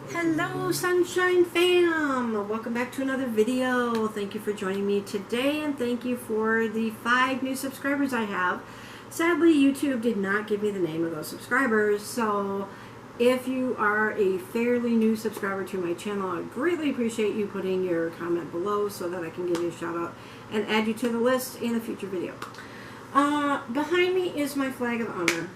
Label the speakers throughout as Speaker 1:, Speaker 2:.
Speaker 1: Hello Sunshine Fam! Welcome back to another video. Thank you for joining me today and thank you for the 5 new subscribers I have. Sadly, YouTube did not give me the name of those subscribers, so if you are a fairly new subscriber to my channel, I greatly appreciate you putting your comment below so that I can give you a shout out and add you to the list in a future video. Behind me is my flag of honor.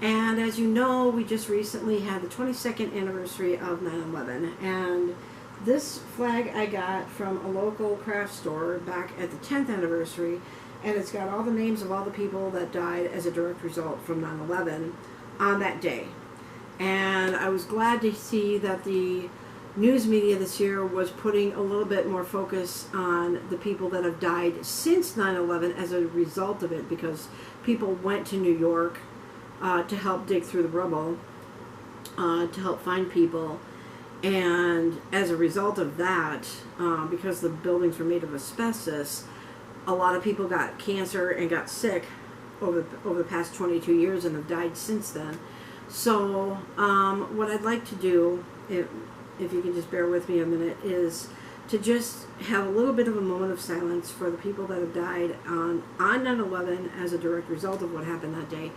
Speaker 1: And as you know, we just recently had the 22nd anniversary of 9/11, and this flag I got from a local craft store back at the 10th anniversary, and it's got all the names of all the people that died as a direct result from 9/11 on that day. And I was glad to see that the news media this year was putting a little bit more focus on the people that have died since 9/11 as a result of it, because people went to New York to help dig through the rubble, to help find people, and as a result of that, because the buildings were made of asbestos, a lot of people got cancer and got sick over the past 22 years and have died since then. So what I'd like to do, if you can just bear with me a minute, is to just have a little bit of a moment of silence for the people that have died on 9/11 as a direct result of what happened that day,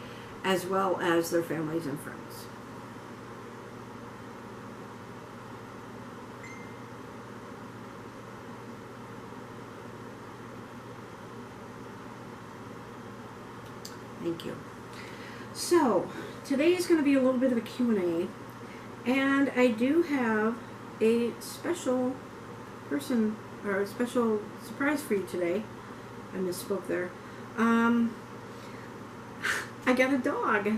Speaker 1: as well as their families and friends. Thank you. So, today is going to be a little bit of a Q&A, and I do have a special person, or a special surprise for you today. I misspoke there. I got a dog.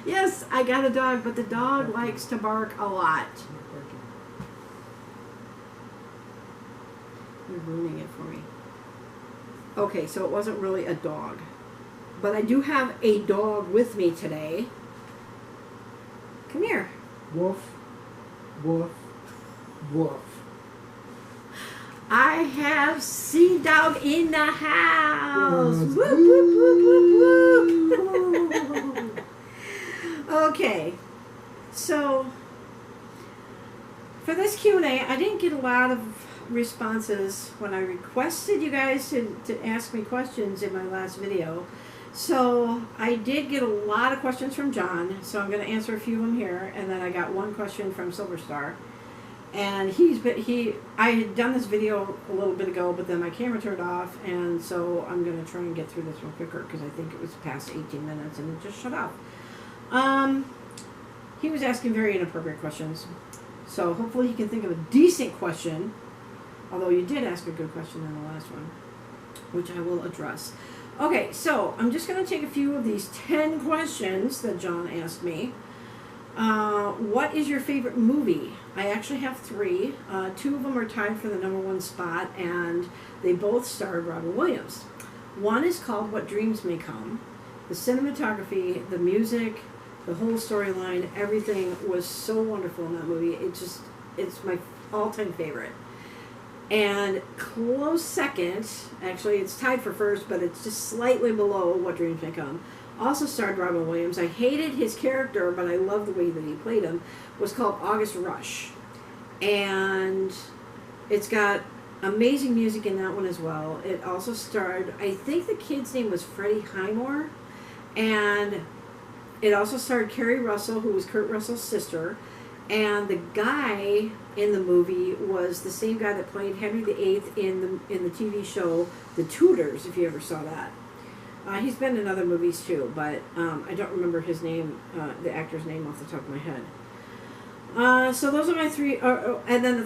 Speaker 1: Yes, I got a dog, but the dog likes to bark a lot. You're ruining it for me. Okay, so it wasn't really a dog. But I do have a dog with me today. Come here.
Speaker 2: Woof, woof, woof.
Speaker 1: I have Sea Dog in the house. Whoop, whoop, whoop, whoop, whoop. Okay, so for this Q&A, I didn't get a lot of responses when I requested you guys to ask me questions in my last video. So I did get a lot of questions from John, so I'm going to answer a few of them here, and then I got one question from Silver Star. And I had done this video a little bit ago, but then my camera turned off, and so I'm going to try and get through this one quicker, because I think it was past 18 minutes, and it just shut off. He was asking very inappropriate questions, so hopefully he can think of a decent question, although you did ask a good question in the last one, which I will address. Okay, so I'm just going to take a few of these 10 questions that John asked me. What is your favorite movie? I actually have 3. 2 of them are tied for the #1 spot, and they both starred Robin Williams. One is called What Dreams May Come. The cinematography, the music, the whole storyline, everything was so wonderful in that movie. It's my all-time favorite. And close second, actually it's tied for first, but it's just slightly below What Dreams May Come, also starred Robin Williams. I hated his character, but I loved the way that he played him. Was called August Rush, and it's got amazing music in that one as well. It also starred, I think the kid's name was Freddie Highmore, and it also starred Kerry Russell, who was Kurt Russell's sister, and the guy in the movie was the same guy that played Henry VIII in the TV show The Tudors, if you ever saw that. He's been in other movies too, but I don't remember his name, the actor's name off the top of my head. So those are my 3. And then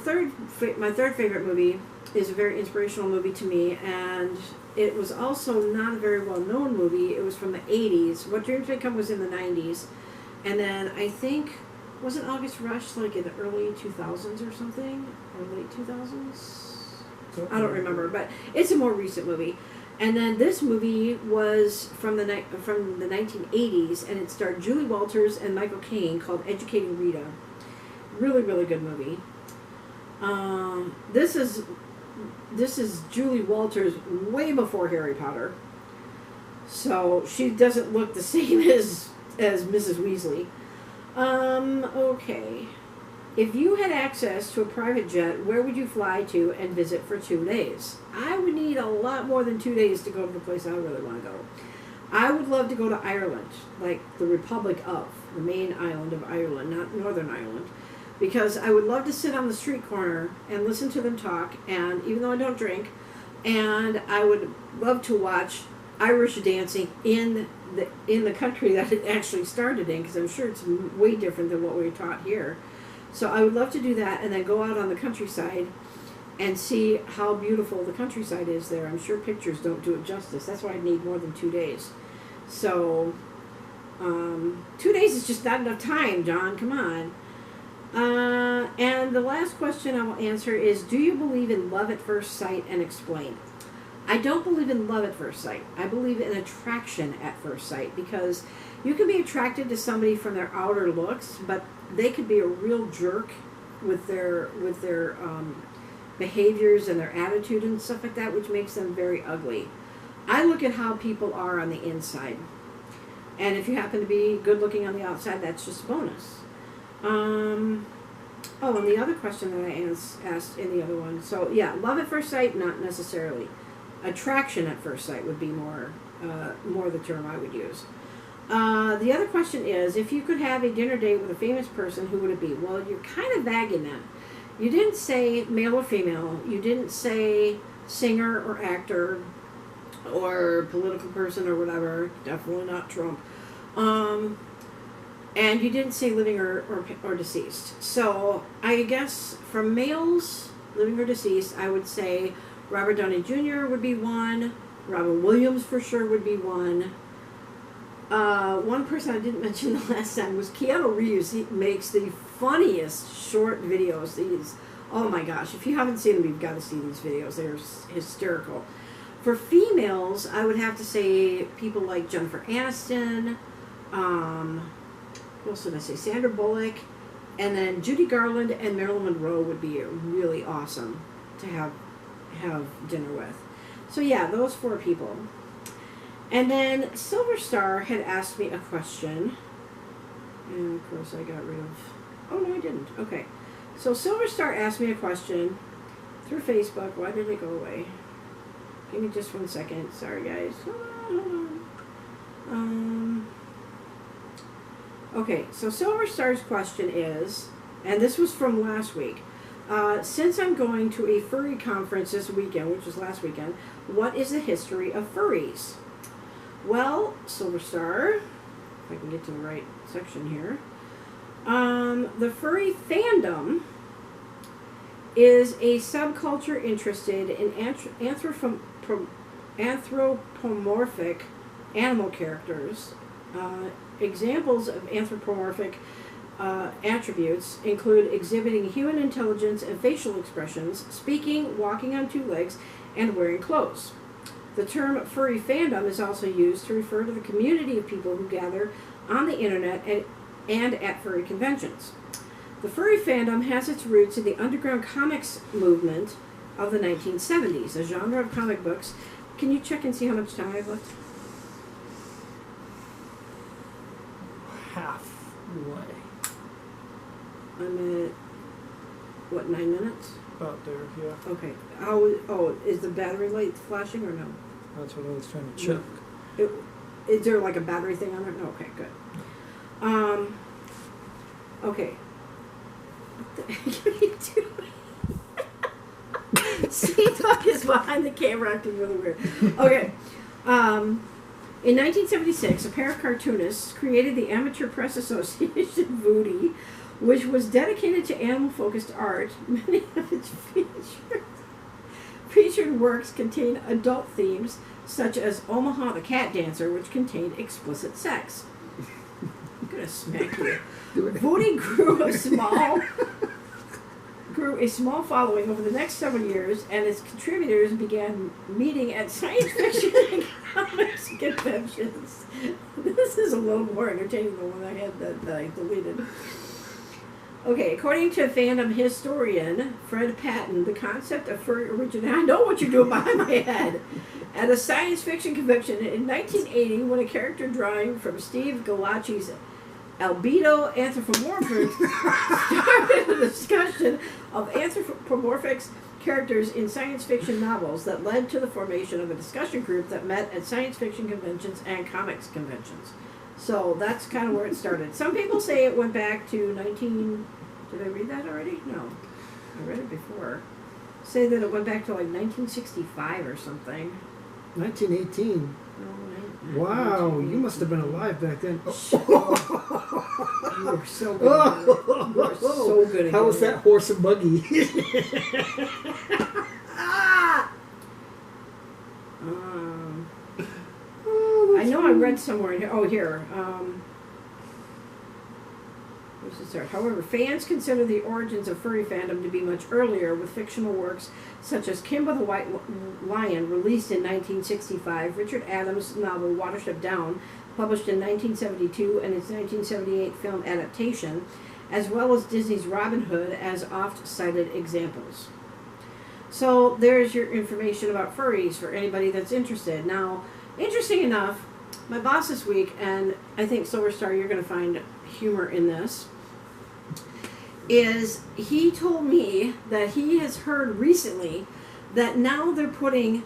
Speaker 1: my third favorite movie is a very inspirational movie to me, and it was also not a very well-known movie. It was from the 80s. What Dreams May Come was in the 90s. And then I think, wasn't August Rush like in the early 2000s or something? Or late 2000s? I don't remember, but it's a more recent movie. And then this movie was from the 1980s, and it starred Julie Walters and Michael Caine, called Educating Rita. Really, really good movie. This is Julie Walters way before Harry Potter, so she doesn't look the same as Mrs. Weasley. Okay. If you had access to a private jet, where would you fly to and visit for 2 days? I would need a lot more than 2 days to go to the place I really want to go. I would love to go to Ireland, like the Republic of, the main island of Ireland, not Northern Ireland, because I would love to sit on the street corner and listen to them talk, and even though I don't drink, and I would love to watch Irish dancing in the country that it actually started in, because I'm sure it's way different than what we're taught here. So I would love to do that and then go out on the countryside and see how beautiful the countryside is there. I'm sure pictures don't do it justice. That's why I'd need more than 2 days. So 2 days is just not enough time, John. Come on. And the last question I will answer is, do you believe in love at first sight, and explain? I don't believe in love at first sight. I believe in attraction at first sight, because you can be attracted to somebody from their outer looks, but they could be a real jerk with their behaviors and their attitude and stuff like that, which makes them very ugly. I look at how people are on the inside. And if you happen to be good looking on the outside, that's just a bonus. And the other question that I asked in the other one. So, yeah, love at first sight, not necessarily. Attraction at first sight would be more the term I would use. The other question is, if you could have a dinner date with a famous person, who would it be? Well, you're kind of vague that. You didn't say male or female. You didn't say singer or actor or political person or whatever. Definitely not Trump. And you didn't say living or deceased. So I guess for males, living or deceased, I would say Robert Downey Jr. would be one. Robin Williams for sure would be one. One person I didn't mention the last time was Keanu Reeves. He makes the funniest short videos. Oh my gosh, if you haven't seen them, you've got to see these videos. They're hysterical. For females, I would have to say people like Jennifer Aniston, who else did I say? Sandra Bullock, and then Judy Garland and Marilyn Monroe would be really awesome to have dinner with. So yeah, those 4 people. And then Silver Star had asked me a question. And of course I got rid of... Oh, no, I didn't. Okay. So Silver Star asked me a question through Facebook. Why did it go away? Give me just 1 second. Sorry, guys. Hold on. Okay, so Silver Star's question is, and this was from last week, since I'm going to a furry conference this weekend, which was last weekend, what is the history of furries? Well, Silver Star, if I can get to the right section here, the furry fandom is a subculture interested in anthropomorphic animal characters. Examples of anthropomorphic attributes include exhibiting human intelligence and facial expressions, speaking, walking on 2 legs, and wearing clothes. The term furry fandom is also used to refer to the community of people who gather on the internet and at furry conventions. The furry fandom has its roots in the underground comics movement of the 1970s, a genre of comic books. Can you check and see how much time I have left?
Speaker 2: Halfway.
Speaker 1: I'm at, what, 9 minutes?
Speaker 2: About there, yeah.
Speaker 1: Okay. Is the battery light flashing or no?
Speaker 2: That's what I was trying to check.
Speaker 1: Is there like a battery thing on it? No, okay, good. Okay. What the heck are you doing? Sea-Dog is behind the camera acting really weird. Okay. In 1976, a pair of cartoonists created the Amateur Press Association Voodie, which was dedicated to animal-focused art. Many of its featured works contain adult themes, such as Omaha the Cat Dancer, which contained explicit sex. I'm gonna smack you. Voodie grew a small following over the next several years, and its contributors began meeting at science fiction and comics conventions. This is a little more entertaining than the one I had that I deleted. Okay, according to fandom historian Fred Patton, the concept of furry originated... I know what you're doing behind my head. At a science fiction convention in 1980, when a character drawing from Steve Gallacci's Albedo anthropomorphics started a discussion of anthropomorphics characters in science fiction novels that led to the formation of a discussion group that met at science fiction conventions and comics conventions. So that's kind of where it started. Some people say it went back to 19... Did I read that already? No. I read it before. Say that it went back to like 1965 or something.
Speaker 2: 1918.
Speaker 1: No,
Speaker 2: Wow, you must have been alive back then.
Speaker 1: You were so good at it. You were so good at it.
Speaker 2: How was that horse and buggy?
Speaker 1: I know I read somewhere in here. Oh, here. Where's it start? However, fans consider the origins of furry fandom to be much earlier, with fictional works such as Kimba the White Lion, released in 1965, Richard Adams' novel Watership Down, published in 1972, and its 1978 film adaptation, as well as Disney's Robin Hood as oft-cited examples. So there's your information about furries for anybody that's interested. Now, interesting enough, my boss this week, and I think Silver Star, you're going to find humor in this, is he told me that he has heard recently that now they're putting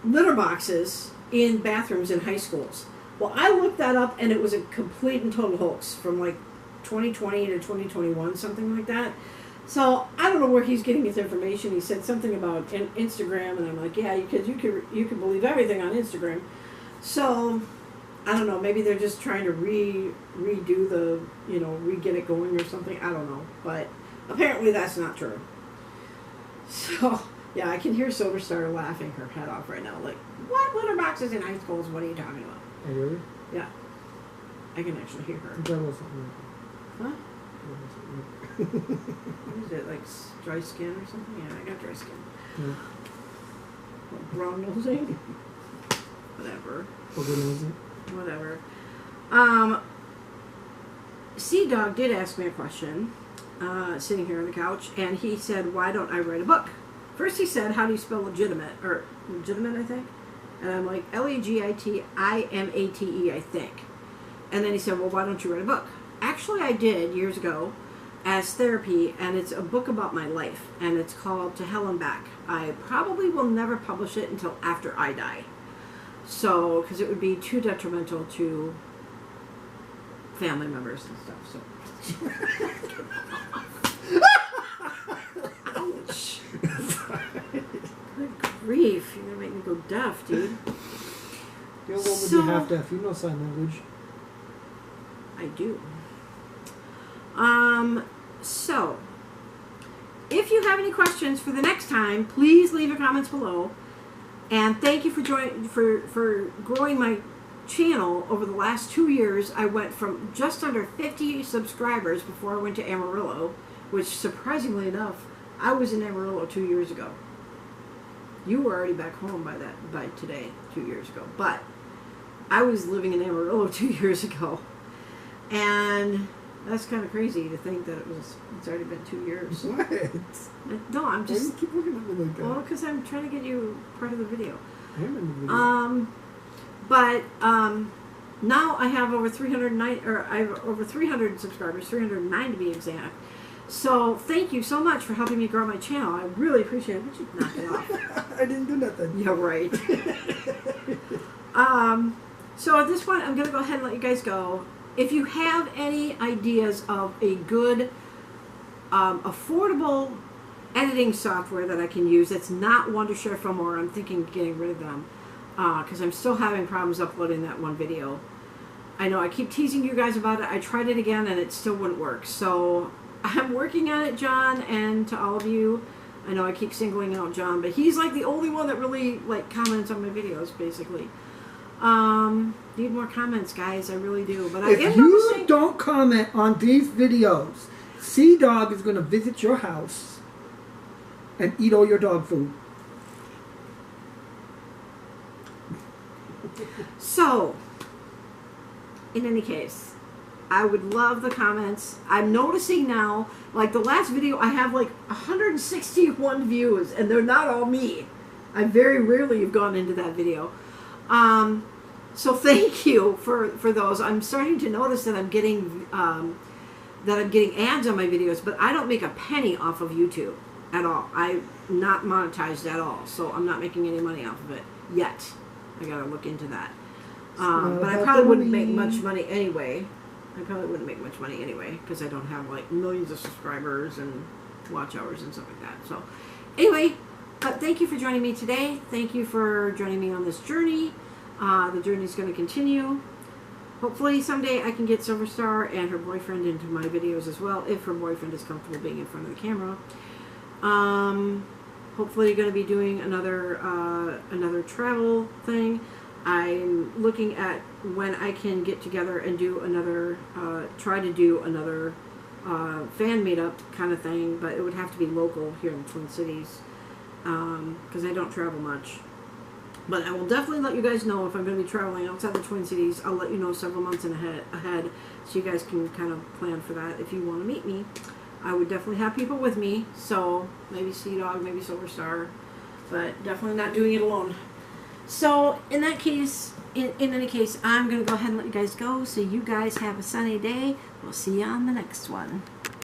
Speaker 1: litter boxes in bathrooms in high schools. Well, I looked that up, and it was a complete and total hoax from like 2020 to 2021, something like that. So I don't know where he's getting his information. He said something about Instagram, and I'm like, yeah, because you can believe everything on Instagram. So I don't know. Maybe they're just trying to redo the, re-get it going or something. I don't know. But apparently that's not true. So yeah, I can hear Silver Star laughing her head off right now. Like, what litter boxes in high schools? What are you talking about?
Speaker 2: Oh, really?
Speaker 1: Yeah, I can actually hear her.
Speaker 2: That wasn't me.
Speaker 1: Huh? What is it, like dry skin or something? Yeah, I got dry skin.
Speaker 2: Yeah.
Speaker 1: What, brown nosing? Whatever. Whatever. Sea Dog did ask me a question, sitting here on the couch, and he said, why don't I write a book? First he said, how do you spell legitimate? Or legitimate, I think. And I'm like, Legitimate, I think. And then he said, well, why don't you write a book? Actually, I did years ago as therapy, and it's a book about my life, and it's called To Hell and Back. I probably will never publish it until after I die. So, because it would be too detrimental to family members and stuff. So, ouch! Good grief! You're gonna make me go deaf, dude.
Speaker 2: You're what would be half deaf? You know sign language.
Speaker 1: I do. So, if you have any questions for the next time, please leave your comments below. And thank you for growing my channel over the last 2 years. I went from just under 50 subscribers before I went to Amarillo, which surprisingly enough, I was in Amarillo 2 years ago. You were already back home by today, 2 years ago. But I was living in Amarillo 2 years ago. And that's kind of crazy to think that it's already been 2 years.
Speaker 2: What?
Speaker 1: No, I'm just...
Speaker 2: Why do you keep looking at me like that?
Speaker 1: Well, because I'm trying to get you part of the video.
Speaker 2: I am in the video.
Speaker 1: But now I have over 300 subscribers, 309 to be exact. So thank you so much for helping me grow my channel. I really appreciate it. Would you knock it off?
Speaker 2: I didn't do nothing.
Speaker 1: Yeah, right. So at this point, I'm going to go ahead and let you guys go. If you have any ideas of a good, affordable editing software that I can use that's not Wondershare Filmora, I'm thinking of getting rid of them, because I'm still having problems uploading that one video. I know I keep teasing you guys about it. I tried it again and it still wouldn't work. So I'm working on it, John, and to all of you. I know I keep singling out John, but he's like the only one that really comments on my videos, basically. Need more comments, guys. I really do. But
Speaker 2: if you don't comment on these videos, Sea Dog is going to visit your house and eat all your dog food.
Speaker 1: So, in any case, I would love the comments. I'm noticing now, like the last video, I have like 161 views, and they're not all me. I very rarely have gone into that video. So thank you for those. I'm starting to notice that I'm getting ads on my videos, but I don't make a penny off of YouTube at all. I'm not monetized at all, so I'm not making any money off of it yet. I gotta look into that. But I probably wouldn't make much money anyway. Because I don't have like millions of subscribers and watch hours and stuff like that. So anyway, but thank you for joining me today. Thank you for joining me on this journey. The journey is going to continue. Hopefully someday I can get Silver Star and her boyfriend into my videos as well, if her boyfriend is comfortable being in front of the camera. Hopefully going to be doing another travel thing. I'm looking at when I can get together and do another, try to do another fan meetup kind of thing, but it would have to be local here in the Twin Cities, because I don't travel much. But I will definitely let you guys know if I'm going to be traveling outside the Twin Cities. I'll let you know several months ahead, so you guys can kind of plan for that if you want to meet me. I would definitely have people with me, so maybe Sea Dog, maybe Silver Star, but definitely not doing it alone. So in that case, in any case, I'm going to go ahead and let you guys go. So you guys have a sunny day. We'll see you on the next one.